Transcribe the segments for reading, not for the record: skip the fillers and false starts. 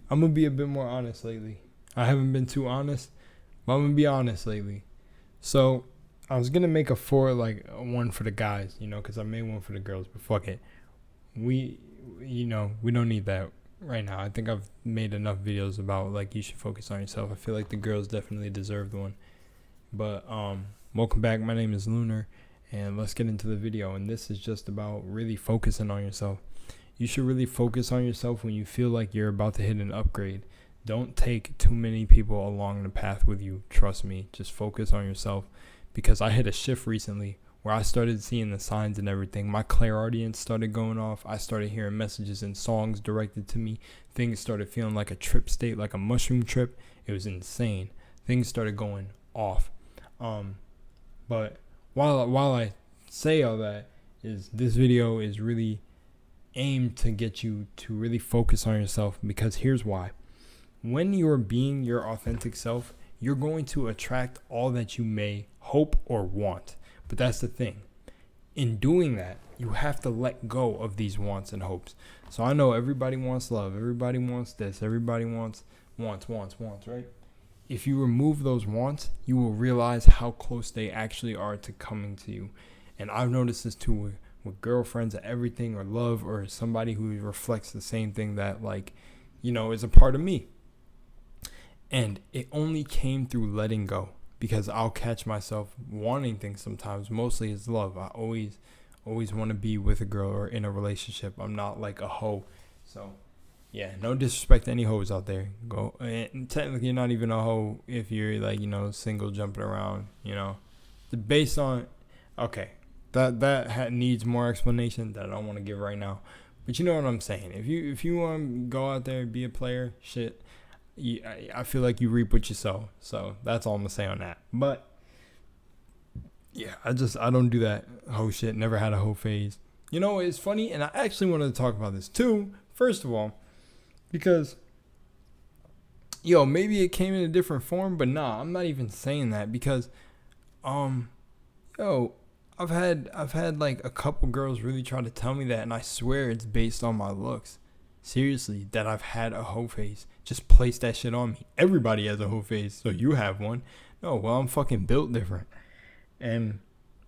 I'm going to be a bit more honest lately. I haven't been too honest, but I'm going to be honest lately. So I was going to make one for the guys, because I made one for the girls, but fuck it. We don't need that right now. I think I've made enough videos about like you should focus on yourself. I feel like the girls definitely deserved one. But welcome back. My name is Lunar, and let's get into the video. And this is just about really focusing on yourself. You should really focus on yourself when you feel like you're about to hit an upgrade. Don't take too many people along the path with you. Trust me. Just focus on yourself, because I hit a shift recently where I started seeing the signs and everything. My clairaudience started going off. I started hearing messages and songs directed to me. Things started feeling like a trip state, like a mushroom trip. It was insane. Things started going off. But while I say all that, is this video is really aimed to get you to really focus on yourself, because here's why. When you're being your authentic self, you're going to attract all that you may hope or want. But that's the thing. In doing that, you have to let go of these wants and hopes. So I know everybody wants love. Everybody wants this. Everybody wants, right? If you remove those wants, you will realize how close they actually are to coming to you. And I've noticed this too with girlfriends and everything, or love, or somebody who reflects the same thing that is a part of me. And it only came through letting go. Because I'll catch myself wanting things sometimes. Mostly it's love. I always want to be with a girl or in a relationship. I'm not like a hoe. So, yeah, no disrespect to any hoes out there. Go. And technically, you're not even a hoe if you're single, jumping around. Based on, okay, that needs more explanation that I don't want to give right now. But you know what I'm saying. If you want to go out there and be a player, shit. I feel like you reap what you sow. So that's all I'm gonna say on that. But yeah, I don't do that hoe shit. Never had a hoe phase. It's funny, and I actually wanted to talk about this too. First of all, because maybe it came in a different form, but nah, I'm not even saying that, because I've had like a couple girls really try to tell me that, and I swear it's based on my looks. Seriously, that I've had a hoe face. Just place that shit on me. Everybody has a hoe face, so you have one. No, well, I'm fucking built different. And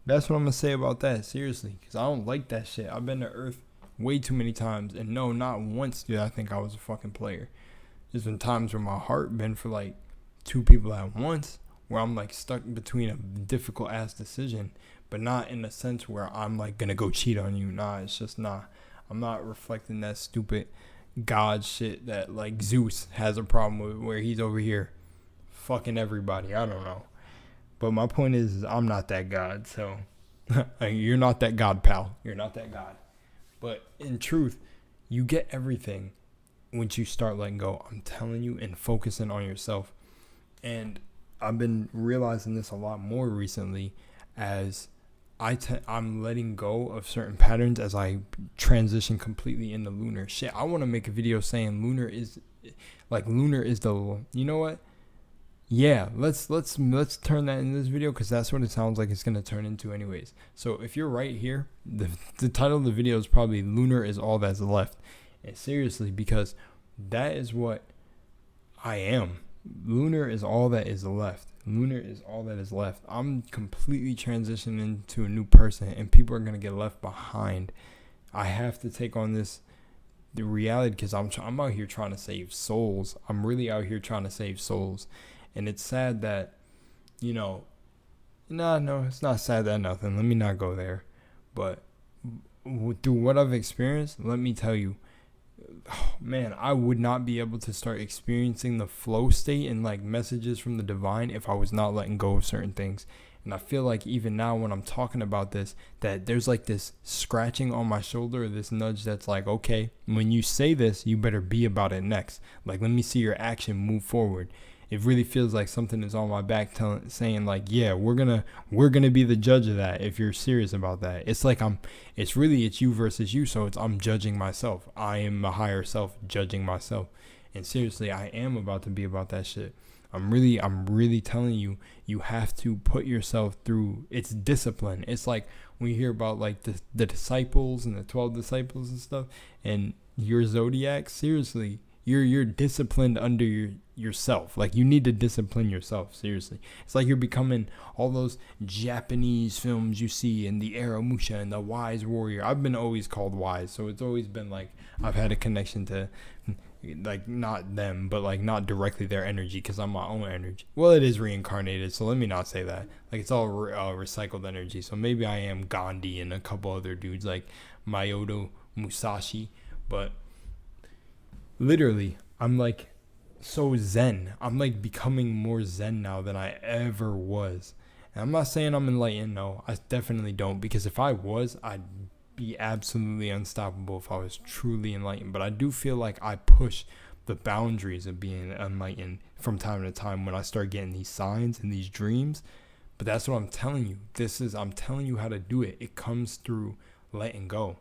that's what I'm going to say about that, seriously, because I don't like that shit. I've been to Earth way too many times, and no, not once did I think I was a fucking player. There's been times where my heart been for like two people at once, where I'm like stuck between a difficult ass decision, but not in the sense where I'm like going to go cheat on you. Nah, it's just nah. I'm not reflecting that stupid God shit that like Zeus has a problem with, where he's over here fucking everybody. I don't know. But my point is I'm not that God. So you're not that God, pal. You're not that God. But in truth, you get everything once you start letting go. I'm telling you, and focusing on yourself. And I've been realizing this a lot more recently, as I'm letting go of certain patterns as I transition completely into lunar. Shit, I want to make a video saying lunar is the, you know what? Yeah, let's turn that in this video, because that's what it sounds like it's going to turn into anyways. So if you're right here, the title of the video is probably Lunar is All That's Left. And seriously, because that is what I am. Lunar is all that is left. Lunar is all that is left. I'm completely transitioning into a new person, and people are going to get left behind. I have to take on the reality, because I'm out here trying to save souls. I'm really out here trying to save souls. And it's sad that, no, it's not sad that nothing. Let me not go there. But through what I've experienced, let me tell you, man, I would not be able to start experiencing the flow state and like messages from the divine if I was not letting go of certain things. And I feel like even now when I'm talking about this, that there's like this scratching on my shoulder, this nudge that's like, okay, when you say this, you better be about it next. Like, let me see your action move forward. It really feels like something is on my back saying like, yeah, we're gonna be the judge of that if you're serious about that. It's like it's you versus you, so I'm judging myself. I am a higher self judging myself. And seriously, I am about to be about that shit. I'm really telling you, you have to put yourself through, it's discipline. It's like when you hear about like the disciples and the 12 disciples and stuff, and your zodiac, seriously, you're disciplined under yourself. Like, you need to discipline yourself, seriously. It's like you're becoming all those Japanese films you see in the Aramusha and the Wise Warrior. I've been always called wise, so it's always been like I've had a connection to, like, not them, but like not directly their energy, because I'm my own energy. Well, it is reincarnated, so let me not say that. Like, it's all recycled energy, so maybe I am Gandhi and a couple other dudes like Mayodo Musashi, but literally I'm like so zen. I'm like becoming more zen now than I ever was. And I'm not saying I'm enlightened, no, I definitely don't, because if I was, I'd be absolutely unstoppable if I was truly enlightened. But I do feel like I push the boundaries of being enlightened from time to time when I start getting these signs and these dreams. But that's what I'm telling you. I'm telling you how to do it. It comes through letting go.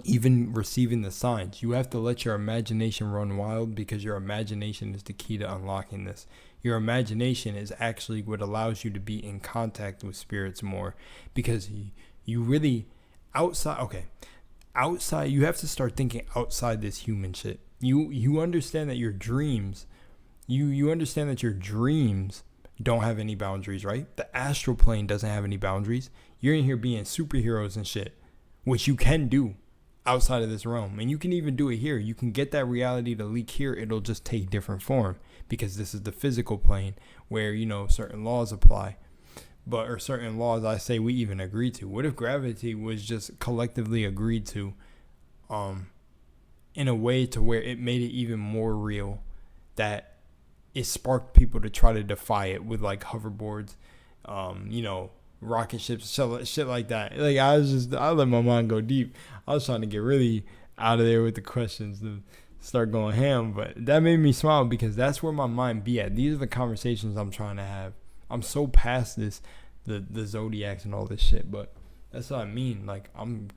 Even receiving the signs, you have to let your imagination run wild, because your imagination is the key to unlocking this. Your imagination is actually what allows you to be in contact with spirits more, because you really outside you have to start thinking outside this human shit. You understand that your dreams you understand that your dreams don't have any boundaries, right? The astral plane doesn't have any boundaries. You're in here being superheroes and shit, which you can do outside of this realm, and you can even do it here. You can get that reality to leak here. It'll just take different form, because this is the physical plane where, you know, certain laws apply, or certain laws I say we even agree to. What if gravity was just collectively agreed to in a way to where it made it even more real, that it sparked people to try to defy it with like hoverboards, rocket ships, shit like that. Like, I let my mind go deep. I was trying to get really out of there with the questions to start going ham, but that made me smile, because that's where my mind be at. These are the conversations I'm trying to have. I'm so past this, the zodiacs and all this shit, but that's what I mean. Like, I'm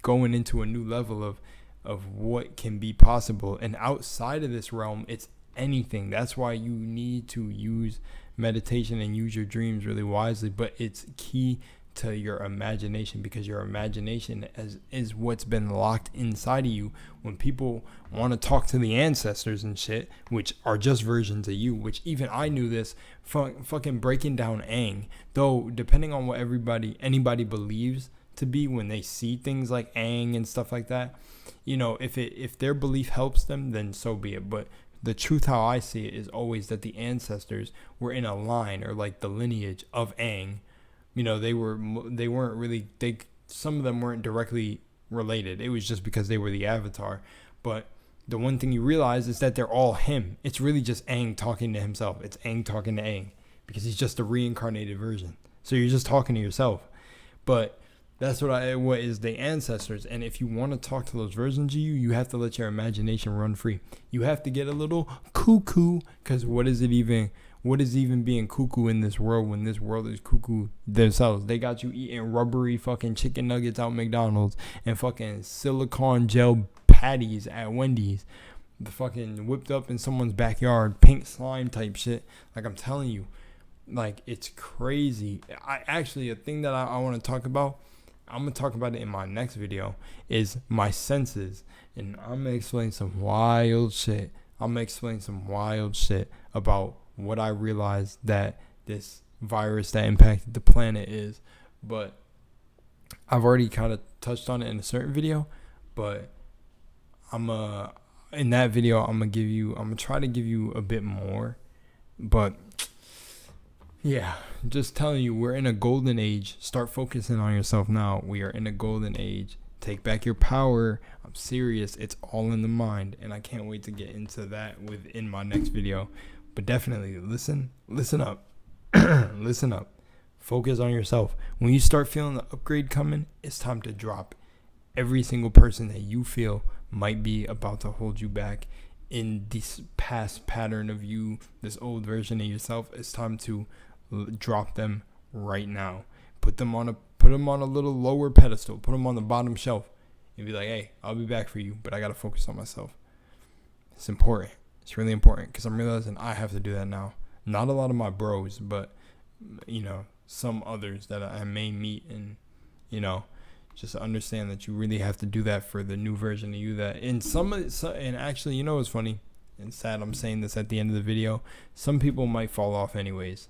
going into a new level of what can be possible, and outside of this realm, it's anything. That's why you need to use meditation and use your dreams really wisely, but it's key to your imagination, because your imagination is what's been locked inside of you. When people want to talk to the ancestors and shit, which are just versions of you, which even I knew this fucking breaking down Aang, though depending on what anybody believes to be when they see things like Aang and stuff like that, you know, if their belief helps them, then so be it. But the truth, how I see it, is always that the ancestors were in a line, or like the lineage of Aang. You know, some of them weren't directly related. It was just because they were the avatar. But the one thing you realize is that they're all him. It's really just Aang talking to himself. It's Aang talking to Aang, because he's just a reincarnated version. So you're just talking to yourself. But that's what is the ancestors. And if you want to talk to those versions of you, you have to let your imagination run free. You have to get a little cuckoo, because what is even being cuckoo in this world when this world is cuckoo themselves? They got you eating rubbery fucking chicken nuggets out McDonald's and fucking silicone gel patties at Wendy's, the fucking whipped up in someone's backyard, pink slime type shit. Like, I'm telling you, like, it's crazy. A thing that I want to talk about, I'm going to talk about it in my next video, is my senses. And I'm going to explain some wild shit. About what I realized that this virus that impacted the planet is. But I've already kind of touched on it in a certain video. But in that video, I'm going to try to give you a bit more. But yeah, just telling you, we're in a golden age. Start focusing on yourself now. We are in a golden age. Take back your power. I'm serious. It's all in the mind. And I can't wait to get into that within my next video. But definitely listen up. Listen up. Focus on yourself. When you start feeling the upgrade coming, it's time to drop every single person that you feel might be about to hold you back in this past pattern of you, this old version of yourself. It's time to drop them right now. Put them on a little lower pedestal. Put them on the bottom shelf and be like, hey, I'll be back for you, but I got to focus on myself. It's important. It's really important, because I'm realizing I have to do that now. Not a lot of my bros, but, you know, some others that I may meet, and, you know, just understand that you really have to do that for the new version of you. And actually, you know what's funny? it's sad I'm saying this at the end of the video, some people might fall off anyways.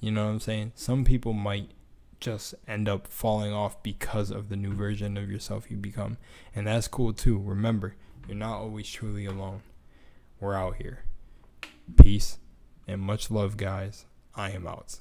You know what I'm saying? Some people might just end up falling off because of the new version of yourself you become. And that's cool too. Remember, you're not always truly alone. We're out here. Peace and much love, guys. I am out.